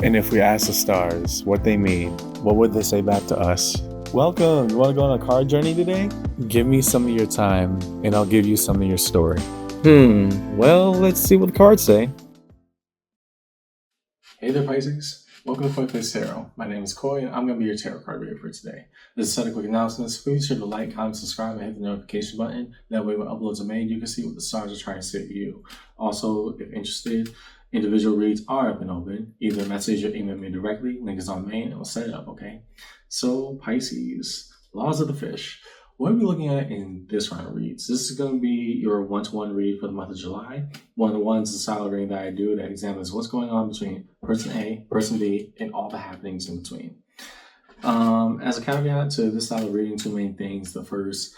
And if we ask the stars what they mean, what would they say back to us? Welcome! You want to go on a card journey today? Give me some of your time, and I'll give you some of your story. Well, let's see what the cards say. Hey there, Pisces. Welcome to PISCES Tarot. My name is Coy, and I'm going to be your tarot card reader for today. This is a set of quick announcements. Please be sure to like, comment, subscribe, and hit the notification button. That way, when uploads are made, you can see what the stars are trying to say to you. Also, if interested, individual reads are up and open. Either message or email me directly. Link is on main, and we'll set it up, okay? So, Pisces, laws of the fish. What are we looking at in this round of reads? This is going to be your one-to-one read for the month of July. One-to-one is a style reading that I do that examines what's going on between person A, person B, and all the happenings in between. As a caveat to this style of reading, two main things. The first,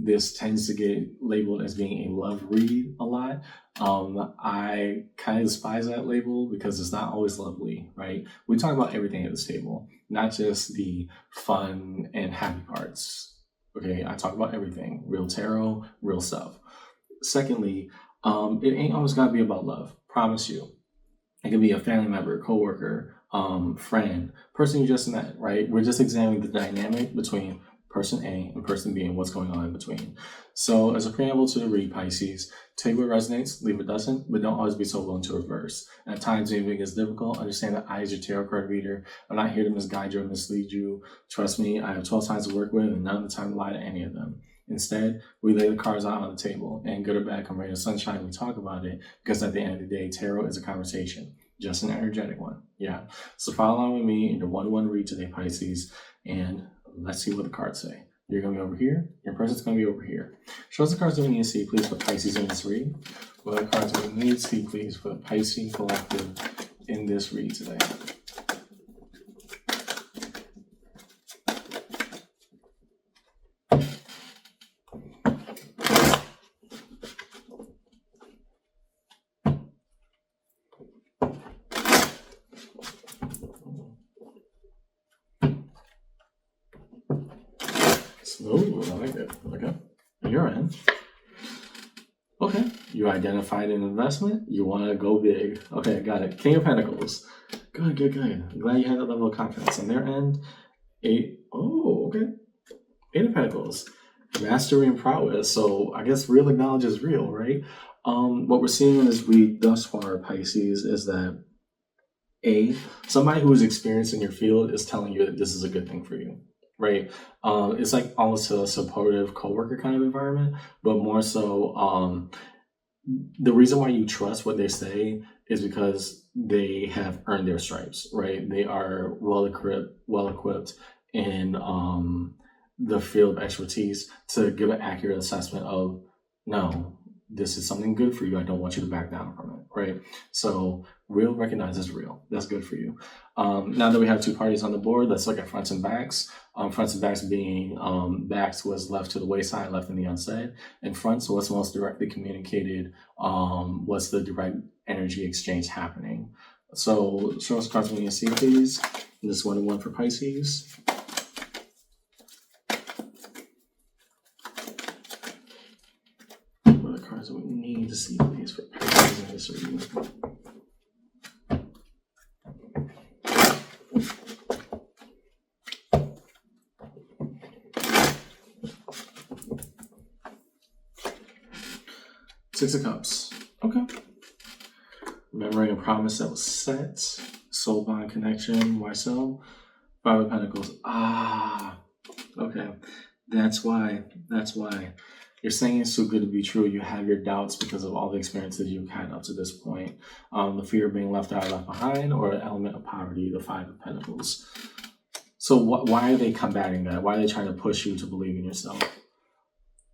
this tends to get labeled as being a love read a lot. I kind of despise that label because it's not always lovely, right? We talk about everything at this table, not just the fun and happy parts. Okay, I talk about everything, real tarot, real stuff. Secondly, it ain't always gotta be about love, promise you. It can be a family member, coworker, friend, person you just met, right? We're just examining the dynamic between person A and person B and what's going on in between. So as a preamble to the read, Pisces, take what resonates, leave what doesn't, but don't always be so willing to reverse. And at times, maybe it gets difficult. Understand that I, as your tarot card reader, I'm not here to misguide you or mislead you. Trust me, I have 12 signs to work with and none of the time to lie to any of them. Instead, we lay the cards out on the table, and good or bad, come rain or sunshine, we talk about it, because at the end of the day, tarot is a conversation, just an energetic one. Yeah. So follow along with me in your one-to-one read today, Pisces, and let's see what the cards say. You're going to be over here. Your person's going to be over here. Show us the cards that we need to see, please, for Pisces in this read. What are the cards that we need to see, please, for the Pisces collective in this read today? Ooh, I like it. Okay. You're in. Okay. You identified an investment. You want to go big. Okay, got it. King of Pentacles. Good. I'm glad you had that level of confidence. On their end, okay. Eight of Pentacles. Mastery and prowess. So I guess real acknowledges real, right? What we're seeing in this read thus far, Pisces, is that somebody who is experienced in your field is telling you that this is a good thing for you. Right. It's like almost a supportive coworker kind of environment, but more so, the reason why you trust what they say is because they have earned their stripes, right? They are well equipped in the field of expertise to give an accurate assessment of, no, this is something good for you. I don't want you to back down from it, right? So real recognizes real. That's good for you. Now that we have two parties on the board, let's look at fronts and backs. Fronts and backs being backs was left to the wayside, left in the unsaid. And fronts was most directly communicated, what's the direct energy exchange happening. So show us cards when you see these. This one-to-one for Pisces. What are the cards that we need to see these for Pisces in this reading? Six of Cups. Okay. Remembering a promise that was set. Soul bond connection. Why so? Five of Pentacles. Okay. That's why. You're saying it's too good to be true. You have your doubts because of all the experiences you've had up to this point. The fear of being left out or left behind, or an element of poverty, the Five of Pentacles. So why are they combating that? Why are they trying to push you to believe in yourself?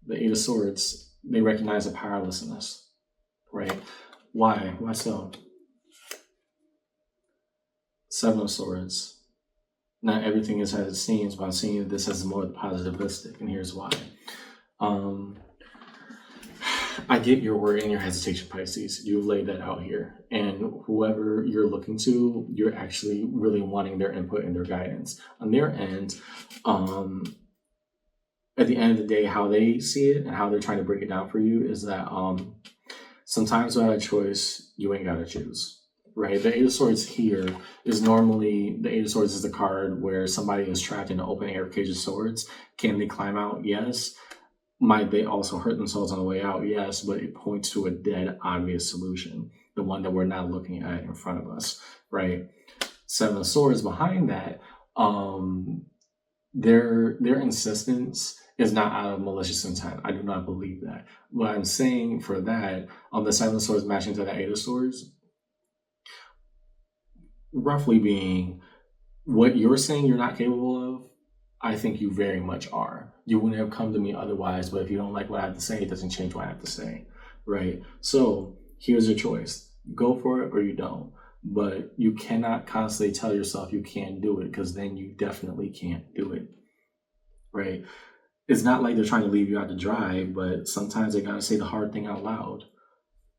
The Eight of Swords, they recognize the powerlessness, right? Why? Why so? Seven of Swords. Not everything is as it seems, but I'm seeing this as more positivistic, and here's why. I get your worry and your hesitation, Pisces. You laid that out here. And whoever you're looking to, you're actually really wanting their input and their guidance. On their end, at the end of the day, how they see it and how they're trying to break it down for you is that sometimes without a choice, you ain't got to choose. right? The Eight of Swords here is normally, the Eight of Swords is the card where somebody is trapped in an open air cage of swords. Can they climb out? Yes. Might they also hurt themselves on the way out? Yes, but it points to a dead obvious solution, the one that we're not looking at in front of us, right? Seven of Swords behind that, their insistence is not out of malicious intent. I do not believe that. What I'm saying for that, on the Seven of Swords matching to the Eight of Swords, roughly being what you're saying you're not capable of, I think you very much are. You wouldn't have come to me otherwise, but if you don't like what I have to say, it doesn't change what I have to say, right? So here's your choice. Go for it or you don't. But you cannot constantly tell yourself you can't do it, because then you definitely can't do it, right? It's not like they're trying to leave you out to dry, but sometimes they gotta say the hard thing out loud.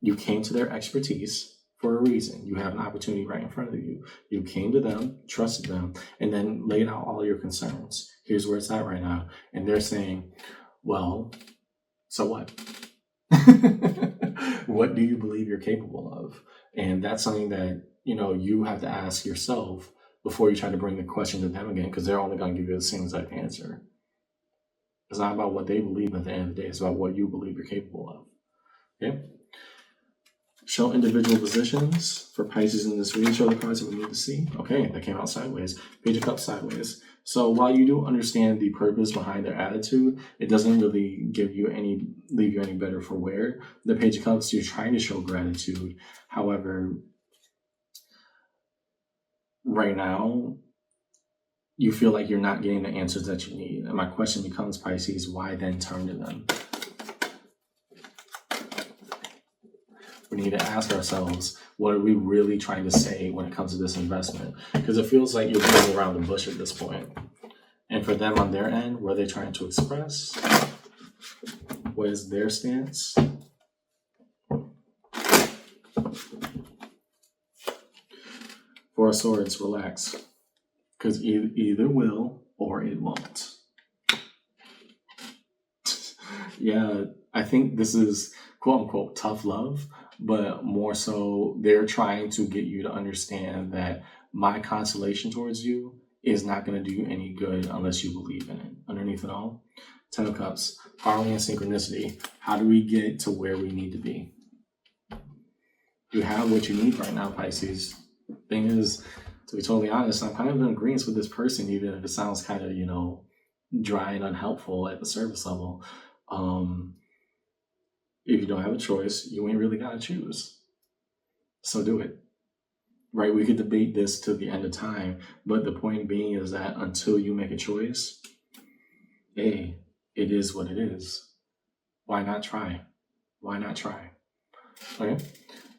You came to their expertise for a reason. You have an opportunity right in front of you. You came to them, trusted them, and then laid out all your concerns. Here's where it's at right now. And they're saying, well, so what? What do you believe you're capable of? And that's something that, you have to ask yourself before you try to bring the question to them again, because they're only going to give you the same exact answer. It's not about what they believe at the end of the day. It's about what you believe you're capable of. Okay? Show individual positions for Pisces in this reading. Show the cards that we need to see. Okay, that came out sideways. Page of Cups sideways. So while you do understand the purpose behind their attitude, it doesn't really leave you any better for wear. The Page of Cups, you're trying to show gratitude. However, right now, you feel like you're not getting the answers that you need. And my question becomes, Pisces, why then turn to them? We need to ask ourselves, what are we really trying to say when it comes to this investment? Because it feels like you're going around the bush at this point. And for them on their end, what are they trying to express? What is their stance? Four of Swords, relax. Because either will or it won't. Yeah, I think this is quote unquote tough love, but more so they're trying to get you to understand that my consolation towards you is not going to do you any good unless you believe in it. Underneath it all, Ten of Cups, harmony and synchronicity. How do we get to where we need to be? You have what you need right now, Pisces. Thing is, to be totally honest, I'm kind of in agreement with this person, even if it sounds kind of, dry and unhelpful at the surface level. If you don't have a choice, you ain't really got to choose. So do it. Right? We could debate this till the end of time, but the point being is that until you make a choice, it is what it is. Why not try? Why not try? Okay.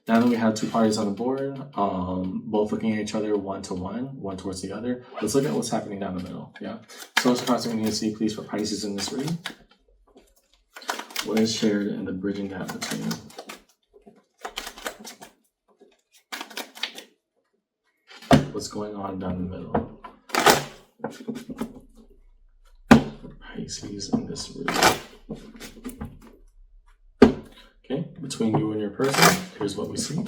Now that we have two parties on the board, both looking at each other one to one towards the other, let's look at what's happening down the middle. Yeah. So what's the cards we need to see, please, for Pisces in this reading? What is shared in the bridging gap between? What's going on down the middle? For Pisces in this reading. Okay, between you and your person, here's what we see.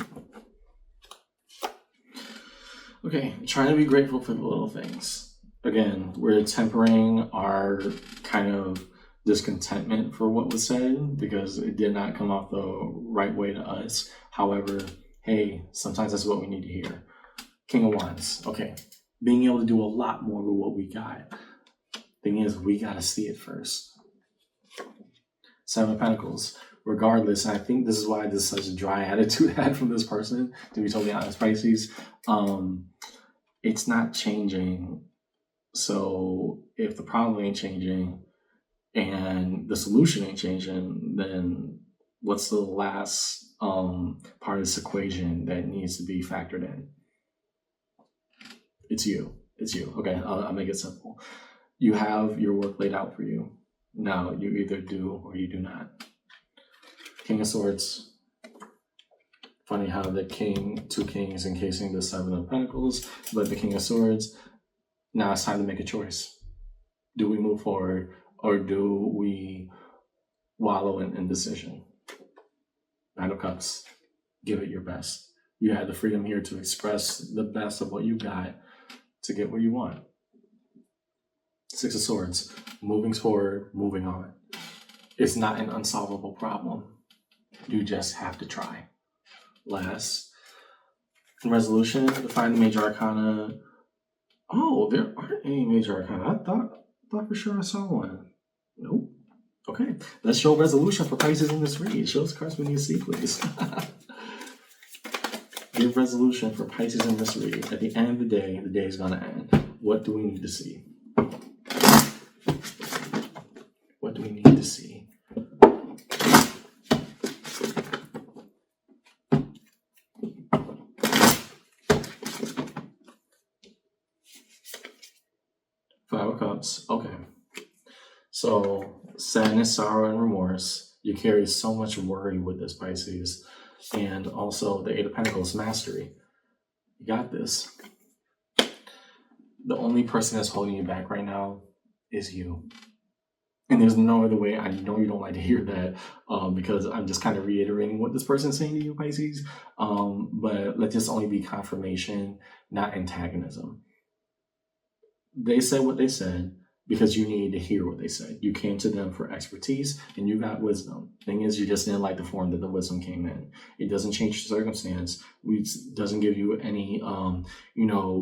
Okay, trying to be grateful for the little things. Again, we're tempering our kind of discontentment for what was said because it did not come off the right way to us. However, hey, sometimes that's what we need to hear. King of Wands. Okay, being able to do a lot more with what we got. Thing is, we got to see it first. Seven of Pentacles. Regardless, and I think this is why there's such a dry attitude I had from this person, to be totally honest, Pisces. It's not changing. So if the problem ain't changing and the solution ain't changing, then what's the last part of this equation that needs to be factored in? It's you. It's you. Okay, I'll make it simple. You have your work laid out for you. Now, you either do or you do not. King of Swords. Funny how the two kings encasing the Seven of Pentacles, but the King of Swords. Now it's time to make a choice. Do we move forward or do we wallow in indecision? Nine of Cups. Give it your best. You have the freedom here to express the best of what you got to get what you want. Six of Swords, moving forward, moving on. It's not an unsolvable problem. You just have to try. Last, resolution, define the major arcana. Oh, there aren't any major arcana. I thought for sure I saw one. Nope. Okay, let's show resolution for Pisces in this read. Show us cards we need to see, please. Give resolution for Pisces in this read. At the end of the day is going to end. What do we need to see? What do we need to see? Five of Cups. Okay. So, sadness, sorrow, and remorse. You carry so much worry with this, Pisces. And also the Eight of Pentacles, mastery. You got this. The only person that's holding you back right now is you. And there's no other way. I know you don't like to hear that because I'm just kind of reiterating what this person is saying to you, Pisces. But let this only be confirmation, not antagonism. They said what they said because you needed to hear what they said. You came to them for expertise and you got wisdom. Thing is, you just didn't like the form that the wisdom came in. It doesn't change the circumstance. It doesn't give you any,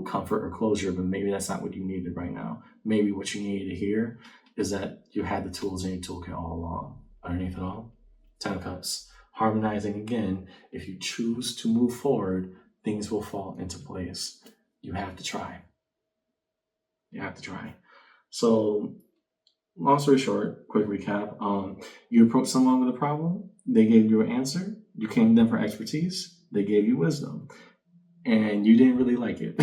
comfort or closure, but maybe that's not what you needed right now. Maybe what you needed to hear is that you had the tools in your toolkit all along. Underneath it all, 10 of Cups. Harmonizing again. If you choose to move forward, things will fall into place. You have to try. You have to try. So, long story short, quick recap. You approached someone with a problem. They gave you an answer. You came to them for expertise. They gave you wisdom. And you didn't really like it.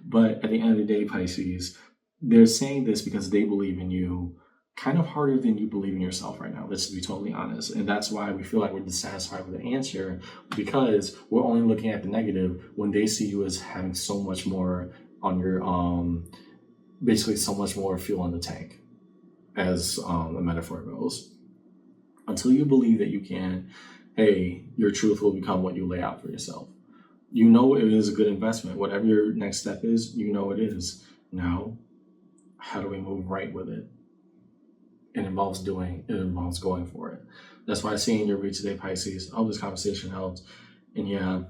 But at the end of the day, Pisces, they're saying this because they believe in you kind of harder than you believe in yourself right now. Let's be totally honest. And that's why we feel like we're dissatisfied with the answer, because we're only looking at the negative when they see you as having so much more on your basically so much more fuel in the tank, as a metaphor goes. Until you believe that you can, hey, your truth will become what you lay out for yourself. You know it is a good investment. Whatever your next step is, you know it is. Now, how do we move right with it? It involves going for it. That's why I see in your read today, Pisces. I hope this conversation helped. And yeah,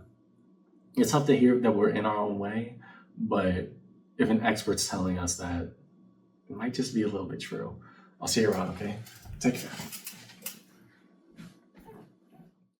it's tough to hear that we're in our own way, but if an expert's telling us that, it might just be a little bit true. I'll see you around, okay? Take care.